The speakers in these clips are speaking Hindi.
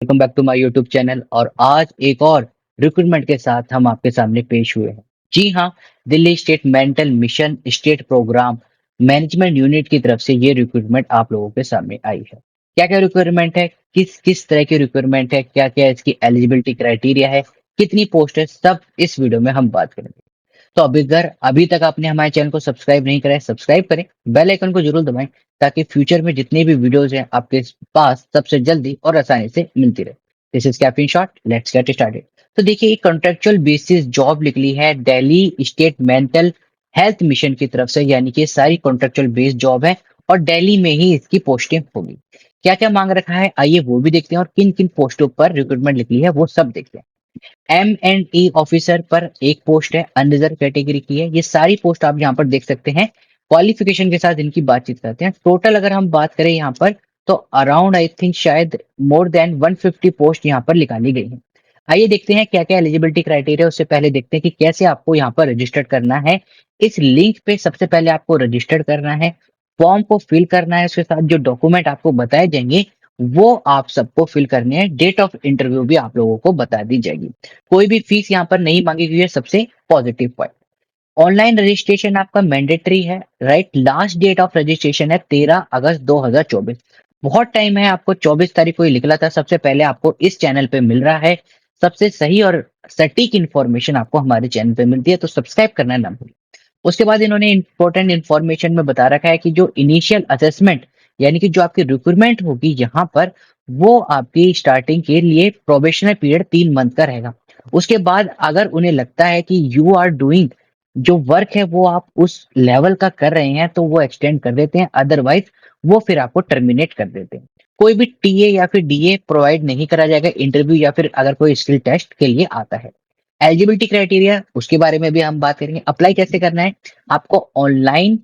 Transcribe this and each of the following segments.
Welcome back to my YouTube channel और आज एक और रिक्रूटमेंट के साथ हम आपके सामने पेश हुए हैं। जी हाँ, Delhi state mental mission state programme management unit की तरफ से ये रिक्रूटमेंट आप लोगों के सामने आई है। क्या क्या रिक्वायरमेंट है, किस किस तरह की रिक्वायरमेंट है, क्या क्या इसकी एलिजिबिलिटी क्राइटेरिया है, कितनी पोस्ट है, सब इस वीडियो में हम बात करेंगे। तो अगर अभी तक आपने हमारे चैनल को सब्सक्राइब नहीं करा है, सब्सक्राइब करें, बेल आइकन को जरूर दबाएं ताकि फ्यूचर में जितने भी वीडियोस हैं आपके पास सबसे जल्दी और आसानी से मिलती रहे। This is caffeine shot, let's get started. तो देखिए, एक कॉन्ट्रेक्चुअल बेसिस जॉब निकली है Delhi state mental health mission की तरफ से, यानी कि सारी कॉन्ट्रेक्चुअल बेस्ड जॉब है और दिल्ली में ही इसकी पोस्टिंग होगी। क्या क्या मांग रखा है, आइए वो भी देखते हैं, और किन किन पोस्टों पर रिक्रूटमेंट निकली है वो सब देखते हैं। M&E ऑफिसर पर एक पोस्ट है, अनरिजर्व कैटेगरी की है। ये सारी पोस्ट आप यहाँ पर देख सकते हैं। क्वालिफिकेशन के साथ इनकी बातचीत करते हैं। टोटल अगर हम बात करें यहाँ पर, तो अराउंड आई थिंक शायद मोर देन 150 पोस्ट यहाँ पर निकाली गई हैं। आइए देखते हैं क्या क्या एलिजिबिलिटी क्राइटेरिया। उससे पहले देखते हैं कि कैसे आपको यहाँ पर रजिस्टर करना है। इस लिंक पे सबसे पहले आपको रजिस्टर करना है, फॉर्म को फिल करना है, उसके साथ जो डॉक्यूमेंट आपको बताए जाएंगे वो आप सबको फिल करने हैं। डेट ऑफ इंटरव्यू भी आप लोगों को बता दी जाएगी। कोई भी फीस यहाँ पर नहीं मांगी गई है, सबसे पॉजिटिव पॉइंट। ऑनलाइन रजिस्ट्रेशन आपका मैंडेटरी है, right. Last date of registration है 13 अगस्त 2024। बहुत टाइम है, आपको 24 तारीख को ही निकला था। सबसे पहले आपको इस चैनल पे मिल रहा है, सबसे सही और सटीक इन्फॉर्मेशन आपको हमारे चैनल पे मिलती है, तो सब्सक्राइब करना ना भूलें। उसके बाद इन्होंने इंपॉर्टेंट इन्फॉर्मेशन में बता रखा है कि जो इनिशियल असेसमेंट, यानी कि जो आपकी रिक्रूटमेंट होगी यहाँ पर, वो आपकी स्टार्टिंग के लिए प्रोबेशनल पीरियड 3 मंथ का रहेगा। उसके बाद अगर उन्हें लगता है कि यू आर डूइंग, जो वर्क है वो आप उस लेवल का कर रहे हैं, तो वो एक्सटेंड कर देते हैं, अदरवाइज वो फिर आपको टर्मिनेट कर देते हैं। कोई भी टीए या फिर डीए प्रोवाइड नहीं करा जाएगा इंटरव्यू या फिर अगर कोई स्किल टेस्ट के लिए आता है। एलिजिबिलिटी क्राइटेरिया, उसके बारे में भी हम बात करेंगे। अप्लाई कैसे करना है, आपको ऑनलाइन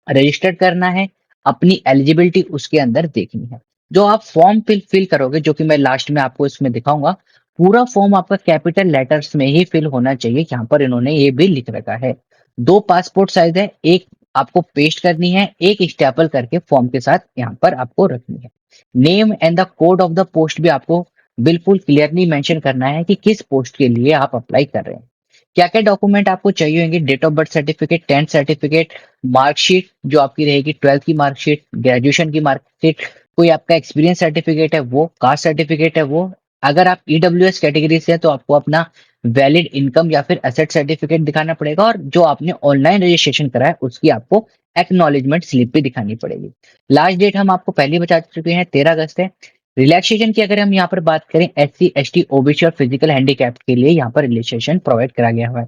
रजिस्टर करना है, अपनी एलिजिबिलिटी उसके अंदर देखनी है। जो आप फॉर्म फिल करोगे, जो कि मैं लास्ट में आपको इसमें दिखाऊंगा, पूरा फॉर्म आपका कैपिटल लेटर्स में ही फिल होना चाहिए। यहाँ पर इन्होंने ये भी लिख रखा है। 2 पासपोर्ट साइज है, एक आपको पेस्ट करनी है, एक स्टेपल करके फॉर्म के साथ यहाँ पर आपको रखनी है। Name and the code of the post भी आपको बिल्कुल क्लियरली मेंशन करना है कि किस पोस्ट के लिए आप अप्लाई कर रहे हैं। क्या क्या डॉक्यूमेंट आपको चाहिए होंगे, date of birth certificate, 10th certificate, marksheet जो आपकी रहेगी 12th की मार्कशीट, ग्रेजुएशन की मार्कशीट, कोई आपका एक्सपीरियंस सर्टिफिकेट है वो, कास्ट सर्टिफिकेट है वो। अगर आप ईडब्ल्यूएस कैटेगरी से हैं तो आपको अपना वैलिड इनकम या फिर एसेट सर्टिफिकेट दिखाना पड़ेगा, और जो आपने ऑनलाइन रजिस्ट्रेशन करा है उसकी आपको एक्नॉलेजमेंट स्लिप भी दिखानी पड़ेगी। लास्ट डेट हम आपको पहले बता चुके हैं, 13 अगस्त है। रिलैक्सेशन की अगर हम यहाँ पर बात करें, SC ST OBC और फिजिकल हैंडीकैप के लिए यहाँ पर रिलैक्सेशन प्रोवाइड करा गया हुआ है।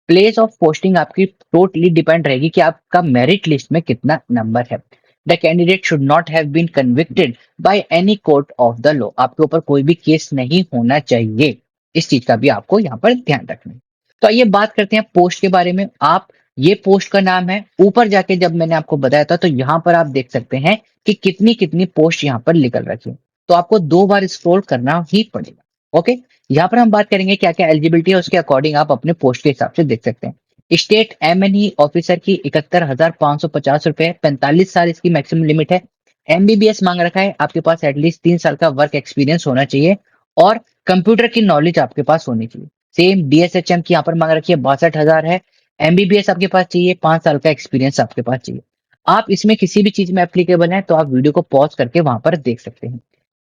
प्लेस ऑफ पोस्टिंग आपकी टोटली डिपेंड रहेगी कि आपका मेरिट लिस्ट में कितना नंबर है। The candidate should not have been convicted by any court of the law. आपके ऊपर कोई भी केस नहीं होना चाहिए, इस चीज का भी आपको यहाँ पर ध्यान रखना है। तो आइए बात करते हैं पोस्ट के बारे में। आप, ये पोस्ट का नाम है, ऊपर जाके जब मैंने आपको बताया था तो यहाँ पर आप देख सकते हैं कि कितनी कितनी पोस्ट यहाँ पर निकल रखी है। तो आपको 2 बार स्क्रॉल करना ही पड़ेगा। ओके, यहाँ पर हम बात करेंगे क्या क्या एलिजिबिलिटी है, उसके अकॉर्डिंग आप अपने पोस्ट के हिसाब से देख सकते हैं। स्टेट M&E ऑफिसर की 71,550 रुपए, 45 साल इसकी मैक्सिमम लिमिट है। MBBS मांग रखा है, आपके पास एटलीस्ट 3 साल का वर्क एक्सपीरियंस होना चाहिए और कंप्यूटर की नॉलेज आपके पास होनी चाहिए। सेम DSHM की यहाँ पर मांग रखी है, 62,000 है। MBBS आपके पास चाहिए, 5 साल का एक्सपीरियंस आपके पास चाहिए। आप इसमें किसी भी चीज में एप्लीकेबल है तो आप वीडियो को पॉज करके वहां पर देख सकते हैं।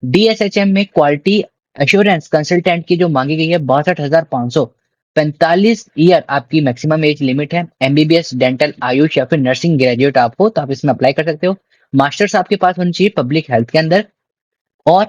DSHM में क्वालिटी एश्योरेंस कंसल्टेंट की जो मांगी गई है, 62,500, 45 ईयर आपकी मैक्सिमम एज लिमिट है। MBBS डेंटल आयुष या फिर नर्सिंग ग्रेजुएट आप हो तो आप इसमें अप्लाई कर सकते हो। मास्टर्स आपके पास होनी चाहिए पब्लिक हेल्थ के अंदर, और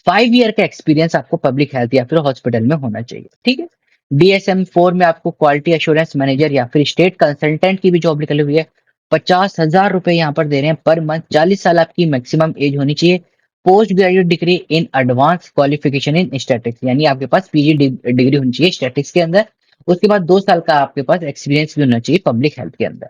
5 ईयर का एक्सपीरियंस आपको पब्लिक हेल्थ या फिर हॉस्पिटल में होना चाहिए। ठीक है। DSM 4 में आपको क्वालिटी एश्योरेंस मैनेजर या फिर स्टेट कंसल्टेंट की भी जॉब निकली हुई है। 50,000 रुपए यहाँ पर दे रहे हैं पर मंथ। 40 साल आपकी मैक्सिमम एज होनी चाहिए। Post graduate degree in advance qualification in statics, यानी आपके पास PG डिग्री होनी चाहिए स्टैटिक्स के अंदर। उसके बाद 2 साल का आपके पास एक्सपीरियंस भी होना चाहिए पब्लिक हेल्थ के अंदर।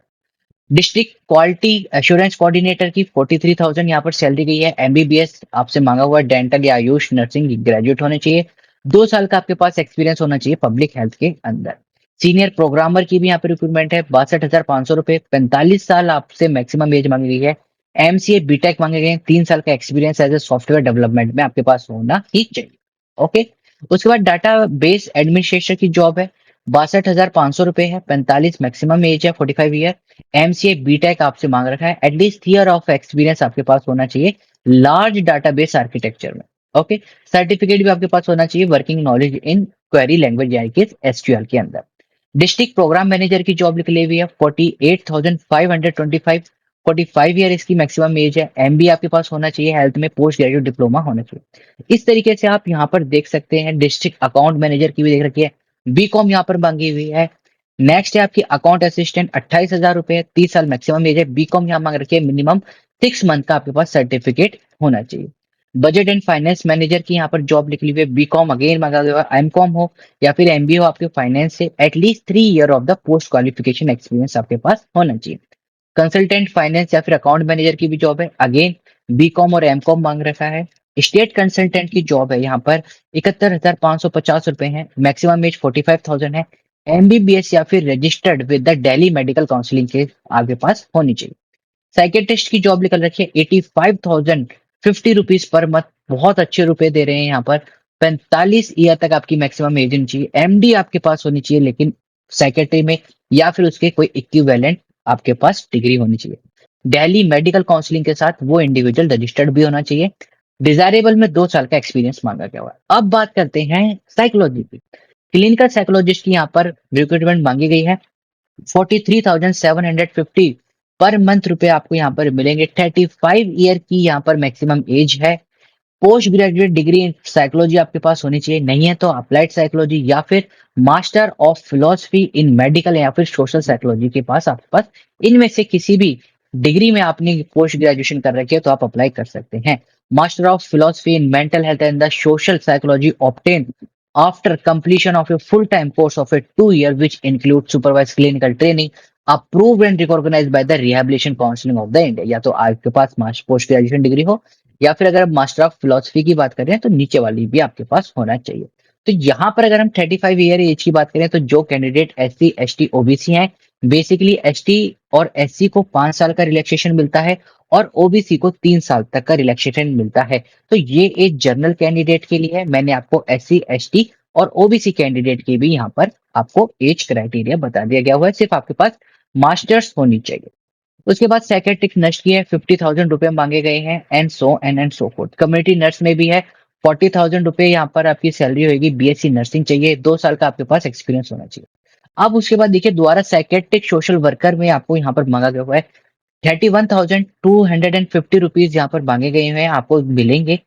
डिस्ट्रिक्ट क्वालिटी एश्योरेंस कोऑर्डिनेटर की 43,000 यहाँ पर सैलरी गई है। MBBS आपसे मांगा हुआ डेंटल या आयुष नर्सिंग ग्रेजुएट होने चाहिए। 2 साल का आपके पास एक्सपीरियंस होना चाहिए पब्लिक हेल्थ के अंदर। सीनियर प्रोग्रामर की भी यहाँ पे रिक्रूटमेंट है, 62,500 रुपए, 45 साल आपसे मैक्सिमम एज मांगी गई है। एमसीए बीटेक मांगे गए हैं, 3 साल का experience as a software development में आपके पास होना ही चाहिए। ओके। उसके बाद डाटा बेस एडमिनिस्ट्रेटर की जॉब है, 62,500 रुपए है, 45 मैक्सिमम एज है, 45 ईयर। एमसीए बीटेक आपसे मांग रखा है, एटलीस्ट ईयर ऑफ एक्सपीरियंस आपके पास होना चाहिए लार्ज डाटाबेस आर्किटेक्चर में। ओके। सर्टिफिकेट भी आपके पास होना चाहिए working knowledge in query language यानी कि एसक्यूएल के अंदर। डिस्ट्रिक्ट प्रोग्राम मैनेजर की जॉब निकली हुई है, 48,525, 45 ईयर इसकी मैक्सिमम एज है। एमबी आपके पास होना चाहिए, हेल्थ में पोस्ट ग्रेजुएट डिप्लोमा होना चाहिए। इस तरीके से आप यहाँ पर देख सकते हैं। डिस्ट्रिक्ट अकाउंट मैनेजर की भी देख रखी है, बीकॉम यहाँ पर मांगी हुई है। नेक्स्ट है आपकी अकाउंट असिस्टेंट, 28,000 रुपए, 30 साल मैक्सिमम एज है, बीकॉम यहाँ मांग रखी है, मिनिमम 6 मंथ का आपके पास सर्टिफिकेट होना चाहिए। बजट एंड फाइनेंस मैनेजर की यहाँ पर जॉब निकली हुई है, बीकॉम अगेन मांगा गया, एमकॉम हो या फिर एमबीए हो आपके फाइनेंस से, at least 3 year of the post qualification experience आपके पास होना चाहिए। कंसल्टेंट फाइनेंस या फिर अकाउंट मैनेजर की भी जॉब है, अगेन बीकॉम और एमकॉम मांग रखा है। स्टेट कंसल्टेंट की जॉब है, यहाँ पर 71,550 रुपए है, मैक्सिमम एज 45,000 है। एमबीबीएस या फिर registered with the Delhi medical counselling के आपके पास होनी चाहिए। साइकेट्रिस्ट की जॉब निकल रखी है, 85,050 रुपीज पर मंथ, बहुत अच्छे रुपए दे रहे हैं यहाँ पर। 45 ईयर तक आपकी मैक्सिमम एज होनी चाहिए, एमडी आपके पास होनी चाहिए लेकिन सेक्रेटरी में, या फिर उसके कोई इक्विवेलेंट आपके पास डिग्री होनी चाहिए। दिल्ली मेडिकल काउंसिलिंग के साथ वो इंडिविजुअल रजिस्टर्ड भी होना चाहिए। डिजायरेबल में 2 साल का एक्सपीरियंस मांगा गया हुआ है। अब बात करते हैं साइकोलॉजी की। क्लिनिकल साइकोलॉजिस्ट की यहाँ पर रिक्रूटमेंट मांगी गई है, 43,750 पर मंथ रुपए आपको यहाँ पर मिलेंगे। 35 ईयर की यहाँ पर मैक्सिमम एज है। Post graduate degree in psychology आपके पास होनी चाहिए, नहीं है तो अप्लाइड साइकोलॉजी या फिर master of philosophy in medical या फिर सोशल साइकोलॉजी के पास आपके पास इनमें से किसी भी डिग्री में आपने पोस्ट ग्रेजुएशन कर रखी है तो आप अप्लाई कर सकते हैं। Master of philosophy in mental health and the social psychology obtain after completion of a full-time course of a 2 year which includes supervised clinical training approved and recognized by the rehabilitation counseling of the India। या तो आपके पास पोस्ट ग्रेजुएशन डिग्री हो या फिर अगर मास्टर ऑफ फिलोसफी की बात करें तो नीचे वाली भी आपके पास होना चाहिए। तो यहाँ पर अगर हम 35 ईयर एज की बात करें तो जो कैंडिडेट SC ST OBC हैं, बेसिकली ST और SC को 5 साल का रिलैक्सेशन मिलता है और OBC को 3 साल तक का रिलैक्सेशन मिलता है। तो ये एक जनरल कैंडिडेट के लिए है, मैंने आपको SC ST और OBC कैंडिडेट की भी यहाँ पर आपको एज क्राइटेरिया बता दिया गया हुआ है, सिर्फ आपके पास मास्टर्स होनी चाहिए। उसके बाद साइकेट्रिक नर्स की है, 50,000 रुपए मांगे गए हैं, and so fourth. Community nurse में भी है, 40,000 रुपए यहाँ पर आपकी सैलरी होगी। BSc नर्सिंग चाहिए, 2 साल का आपके पास एक्सपीरियंस होना चाहिए। अब उसके बाद देखिए दोबारा साइकेट्रिक सोशल वर्कर में आपको यहाँ पर मांगा गया हुआ है, 31,250 रुपीज यहाँ पर मांगे गए हुए हैं, आपको मिलेंगे।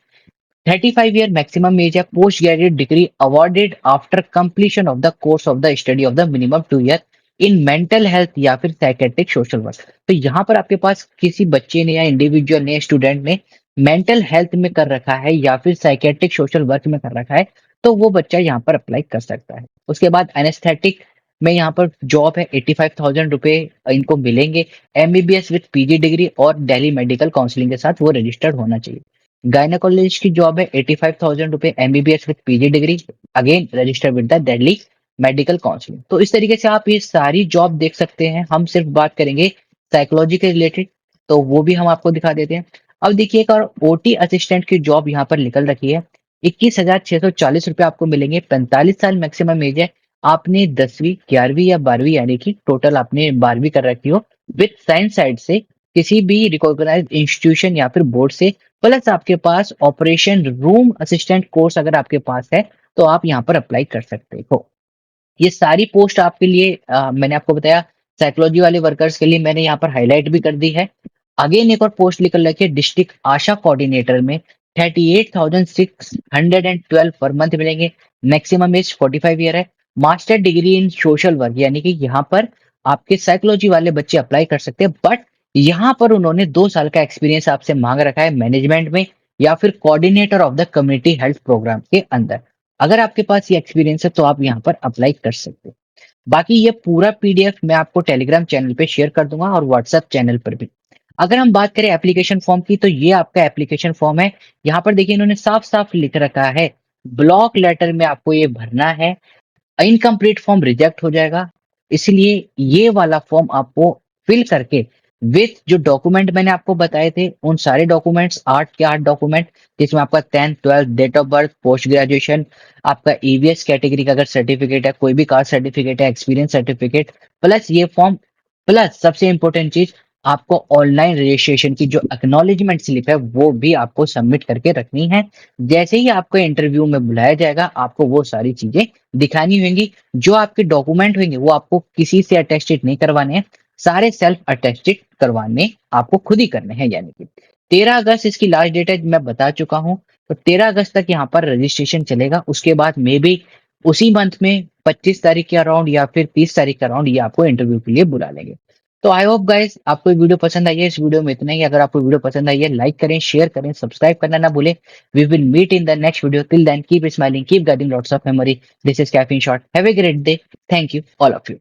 35 ईयर मैक्सिमम एज है, post graduate degree awarded after completion of the course of the study of the minimum 2 year in mental health या फिर साइकेट्रिक सोशल वर्क। तो यहाँ पर आपके पास किसी बच्चे ने या इंडिविजुअल ने स्टूडेंट ने मेंटल हेल्थ में कर रखा है या फिर साइकेट्रिक सोशल वर्क में कर रखा है तो वो बच्चा यहाँ पर अप्लाई कर सकता है। उसके बाद एनेस्थेटिक में यहाँ पर जॉब है, 85,000 रुपए इनको मिलेंगे। MBBS विद PG डिग्री और दिल्ली मेडिकल काउंसिलिंग के साथ वो रजिस्टर्ड होना चाहिए। गायनाकोलॉजिस्ट की जॉब है, 85,000 रुपए, MBBS with PG degree, again registered with the Delhi medical counselling. तो इस तरीके से आप ये सारी जॉब देख सकते हैं। हम सिर्फ बात करेंगे साइकोलॉजी के रिलेटेड तो वो भी हम आपको दिखा देते हैं। अब देखिए एक और OT असिस्टेंट की जॉब यहाँ पर निकल रखी है, 21,640 रुपए आपको मिलेंगे। 45 साल मैक्सिमम एज है, आपने 10वीं 11वीं या 12वीं यानी कि टोटल आपने 12वीं कर रखी हो विद साइंस साइड से किसी भी रिकॉग्नाइज्ड इंस्टीट्यूशन या फिर बोर्ड से, प्लस आपके पास ऑपरेशन रूम असिस्टेंट कोर्स अगर आपके पास है तो आप यहाँ पर अप्लाई कर सकते हो। ये सारी पोस्ट आपके लिए मैंने आपको बताया साइकोलॉजी वाले वर्कर्स के लिए मैंने यहाँ पर हाईलाइट भी कर दी है। अगेन एक और पोस्ट निकल रखी है डिस्ट्रिक्ट आशा कोऑर्डिनेटर में, 38,612 पर मंथ मिलेंगे। मैक्सिमम एज 45 ईयर है। Master degree in social work यानी कि यहाँ पर आपके साइकोलॉजी वाले बच्चे अप्लाई कर सकते हैं, बट यहाँ पर उन्होंने 2 साल का एक्सपीरियंस आपसे मांग रखा है मैनेजमेंट में या फिर coordinator of the community health programme के अंदर। अगर आपके पास ये एक्सपीरियंस है तो आप यहाँ पर अप्लाई कर सकते हैं। बाकी ये पूरा PDF मैं आपको टेलीग्राम चैनल पे शेयर कर दूंगा और व्हाट्सएप चैनल पर भी। अगर हम बात करें एप्लीकेशन फॉर्म की तो ये आपका एप्लीकेशन फॉर्म है। यहाँ पर देखिए इन्होंने साफ साफ लिख रखा है ब्लॉक लेटर में आपको ये भरना है, इनकम्प्लीट फॉर्म रिजेक्ट हो जाएगा, इसलिए ये वाला फॉर्म आपको फिल करके विथ जो डॉक्यूमेंट मैंने आपको बताए थे, उन सारे डॉक्यूमेंट्स 8 के 8 डॉक्यूमेंट, जिसमें आपका 10th 12th date of birth, post graduation, आपका ईवीएस कैटेगरी का अगर सर्टिफिकेट है, कोई भी कास्ट सर्टिफिकेट है, एक्सपीरियंस सर्टिफिकेट, प्लस ये फॉर्म, प्लस सबसे इंपॉर्टेंट चीज, आपको ऑनलाइन रजिस्ट्रेशन की जो एक्नॉलेजमेंट स्लिप है वो भी आपको सबमिट करके रखनी है। जैसे ही आपको इंटरव्यू में बुलाया जाएगा, आपको वो सारी चीजें दिखानी होंगी। जो आपके डॉक्यूमेंट होंगे वो आपको किसी से अटेस्टेड नहीं करवाने हैं, सारे सेल्फ अटेस्टेड करवाने आपको खुद ही करने हैं। यानी कि 13 अगस्त इसकी लास्ट डेट है, मैं बता चुका हूँ। तो 13 अगस्त तक यहाँ पर रजिस्ट्रेशन चलेगा। उसके बाद मे बी उसी मंथ में 25 तारीख के अराउंड या फिर 30 तारीख के अराउंड ये आपको इंटरव्यू के लिए बुला लेंगे। तो आई होप गाइस आपको ये वीडियो पसंद आई है। इस वीडियो में इतना ही। अगर आपको वीडियो पसंद आई है, लाइक करें, शेयर करें, सब्सक्राइब करना ना भूलें। We will meet in the next video. Till then keep smiling, keep getting lots of memory. This is caffeine shot. Have a great day. Thank you all of you.